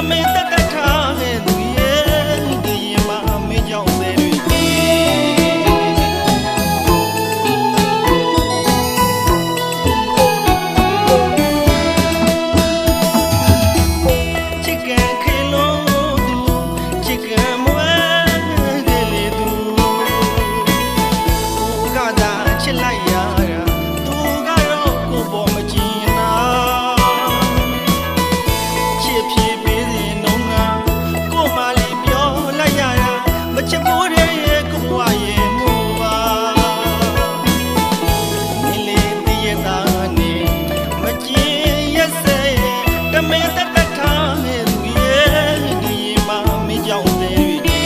မေတက်တက်ထားတဲ့သူရဲ့ဒီရင်မှာမင်းကြောင့်သေးတွေချစ်ကန်ခေလုံးသူချစ်ကန်မွဲကလေးသူကသာချစ်လိုက်ရတာသူကတော့ကိုယ်ပေါ်မကြည့်နာချစ်ဖြည်းပေးစီနှုံးကကိုမလေးပြောလိုက်ရတာမချစ်ဘူးတဲ့ရဲ့ကိုဘဝရဲ့မူပါမင်းလေးတည်ရတာနေမကြည့်ရစေတမင်တက်တက်ထားတဲ့သူရဲ့ဒီမှာမင်းကြောင့်သေးတွေ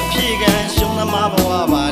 အဖြေကရှုံးသမားဘဝပါ